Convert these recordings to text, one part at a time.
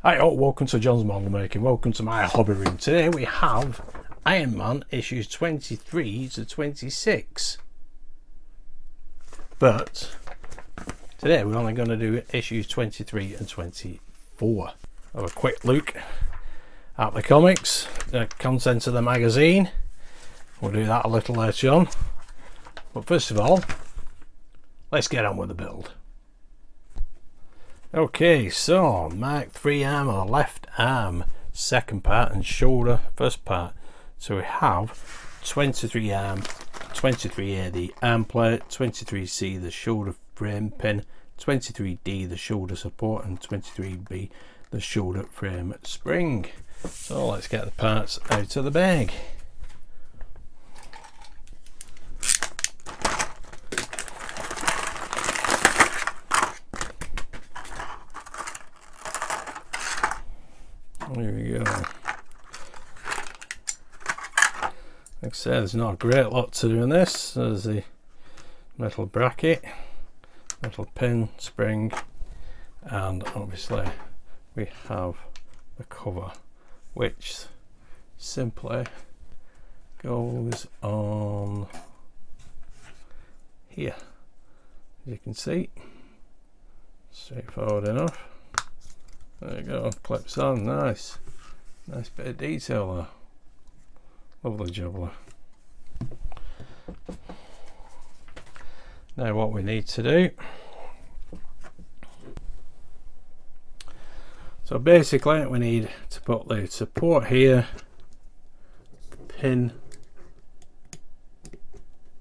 Hi, welcome to John's Model Making. Welcome to my hobby room. Today we have Iron Man issues 23 to 26. But today we're only going to do issues 23 and 24. Have a quick look at the comics, the content of the magazine. We'll do that a little later on. But first of all, let's get on with the build. Okay, so Mark 3 arm on the left arm, second part, and shoulder, first part. So we have 23 arm, 23A the arm plate, 23C the shoulder frame pin, 23D the shoulder support, and 23B the shoulder frame spring. So let's get the parts out of the bag. Here we go. Like I said, there's not a great lot to do in this. There's the metal bracket, metal pin, spring, and obviously we have the cover, which simply goes on here. As you can see, straightforward enough. There you go, clips on, nice bit of detail there, lovely jubbler. Now what we need to do, so basically we need to put the support here, pin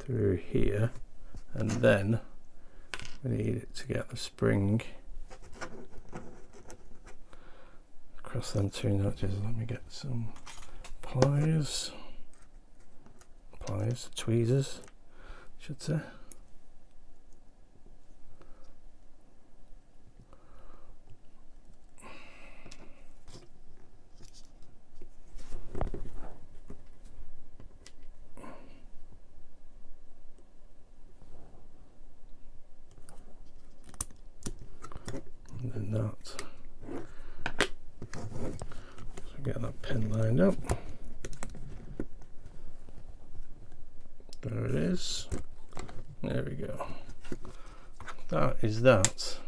through here, and then we need it to get the spring across them two notches. Let me get some pliers, tweezers, I should say. And then that. Get that pin lined up. There it is. There we go. That is that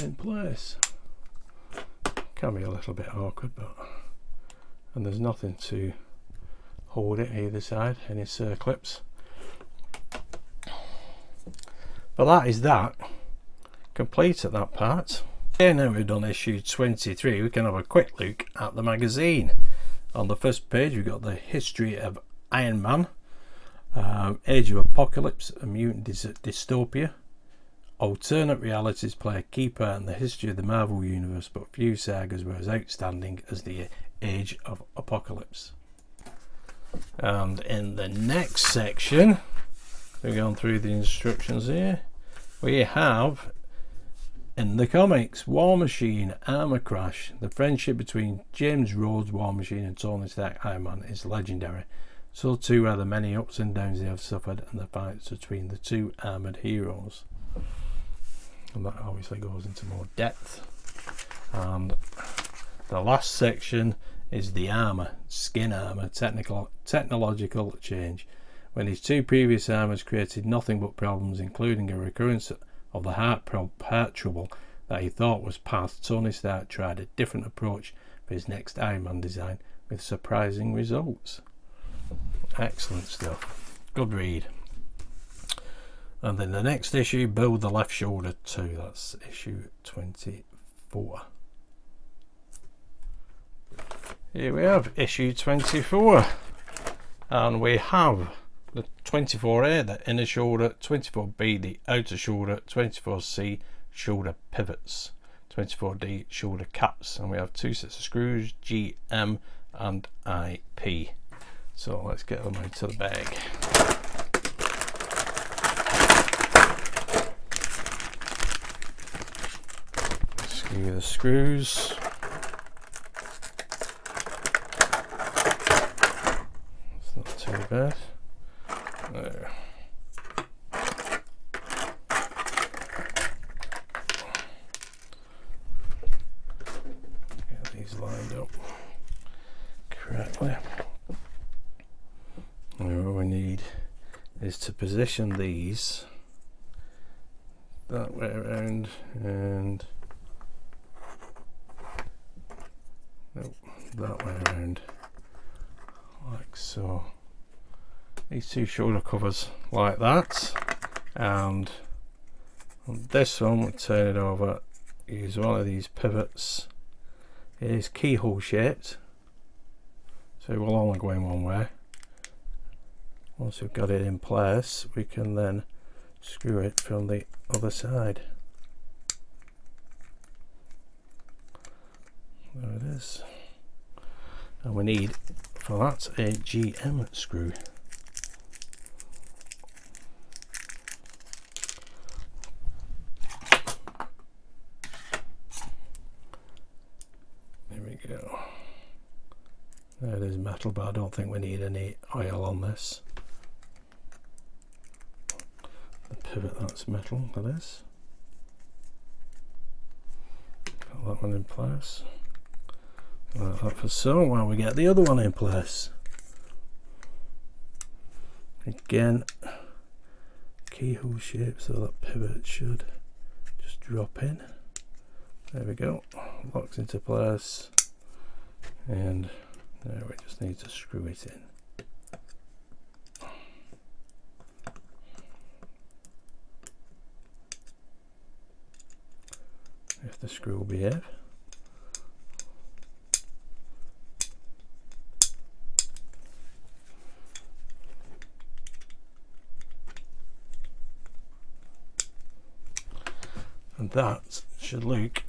in place. Can be a little bit awkward, but and there's nothing to hold it either side, any circlips. But that is that complete at that part. Okay, now we've done issue 23, we can have a quick look at the magazine. On the first page we've got the history of Iron Man, Age of Apocalypse, a mutant dystopia. Alternate realities play a key part in the history of the Marvel Universe, but few sagas were as outstanding as the Age of Apocalypse. And in the next section, we're going through the instructions here, we have in the comics, War Machine, Armour Crash. The friendship between James Rhodes, War Machine, and Tony Stark, Iron Man is legendary. So too are the many ups and downs they have suffered and the fights between the two armoured heroes. And that obviously goes into more depth. And the last section is the armour, skin armour, technological change. When his two previous armours created nothing but problems, including a recurrence of the heart trouble that he thought was past, Tony Stark tried a different approach for his next Iron Man design with surprising results. Excellent stuff, good read. And then the next issue, build the left shoulder too. That's issue 24. Here we have issue 24, and we have the 24A, the inner shoulder, 24B, the outer shoulder, 24C, shoulder pivots, 24D, shoulder caps, and we have two sets of screws, G, M, and IP. So let's get them out of the bag. Screw the screws. It's not too bad. There. is to position these that way around, and nope, that way around, like so. These two shoulder covers like that, and on this one we'll turn it over, use one of these pivots. It is keyhole shaped, so it will only go in one way. Once we've got it in place, we can then screw it from the other side. There it is. And we need for that a GM screw. There we go. There it is, metal, but I don't think we need any oil on this. The pivot, that's metal, that is. Got that one in place. Like that for so, while we get the other one in place. Again, keyhole shape, so that pivot should just drop in. There we go, locks into place, and now we just need to screw it in. If the screw will behave. And that should look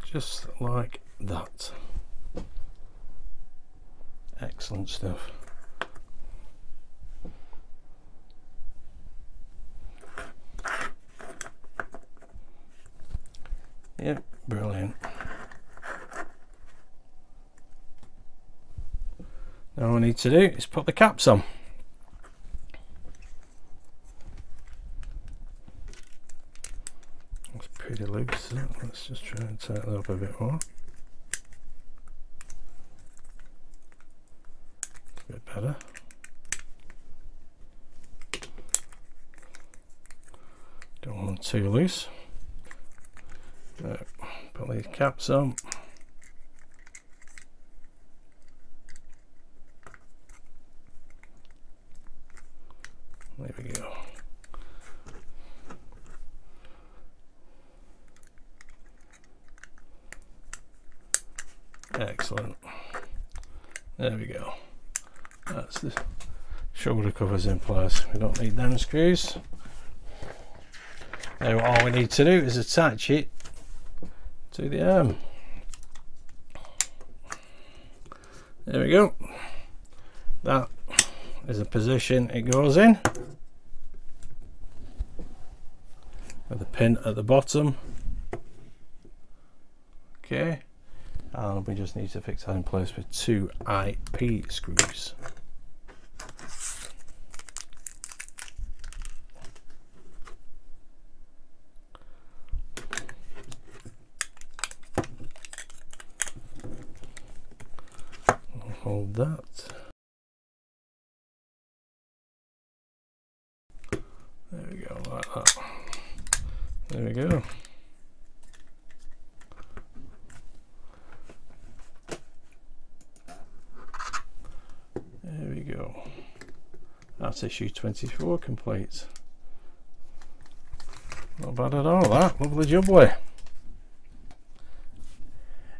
just like that. Excellent stuff. Yep, brilliant. Now all we need to do is put the caps on. It's pretty loose, so let's just try and tighten it up a bit more. A bit better. Don't want them too loose. Put these caps on. There we go. Excellent. There we go. That's the shoulder covers in place. We don't need them screws. Now all we need to do is attach it to the arm. There we go. That is the position it goes in, with the pin at the bottom. Okay, and we just need to fix that in place with 2 IP screws. Hold that. There we go, like that. There we go. There we go. That's issue 24 complete. Not bad at all, that. Lovely jubbly.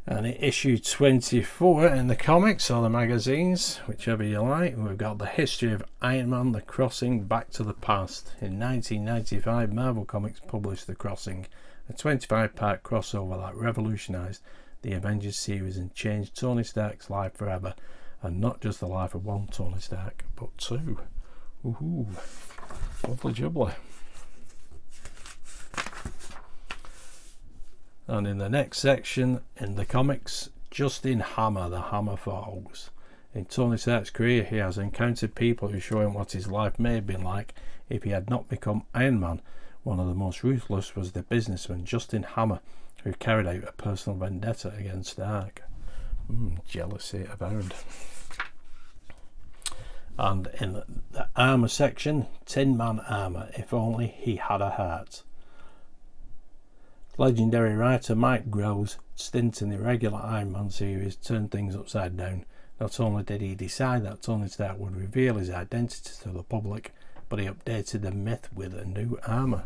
And in issue 24 in the comics or the magazines, whichever you like, we've got the history of Iron Man, The Crossing, Back to the Past. In 1995, Marvel Comics published The Crossing, a 25-part crossover that revolutionised the Avengers series and changed Tony Stark's life forever. And not just the life of one Tony Stark, but 2. Woohoo! Lovely jubbly. And in the next section in the comics, Justin Hammer, the Hammer Falls. In Tony Stark's career, he has encountered people who show him what his life may have been like if he had not become Iron Man. One of the most ruthless was the businessman Justin Hammer, who carried out a personal vendetta against Stark. Jealousy abound. And in the armour section, Tin Man armour, if only he had a heart. Legendary writer Mike Grove's stint in the regular Iron Man series turned things upside down. Not only did he decide that Tony Stark would reveal his identity to the public, but he updated the myth with a new armour.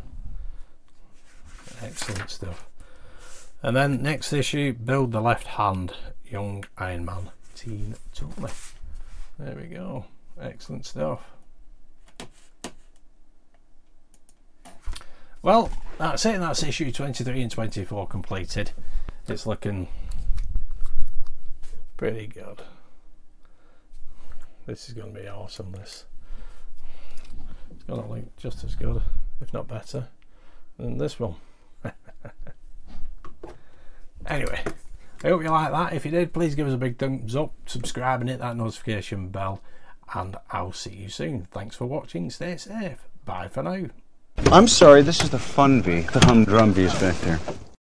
Excellent stuff. And then next issue, Build the Left Hand, Young Iron Man, Teen Tony. There we go. Excellent stuff. Well, that's it. That's issue 23 and 24 completed. It's looking pretty good. This is going to be awesome. This it's going to look just as good, if not better, than this one. Anyway, I hope you like that. If you did, please give us a big thumbs up, subscribe and hit that notification bell, and I'll see you soon. Thanks for watching. Stay safe. Bye for now. I'm sorry, this is the fun bee. The humdrum bees back there.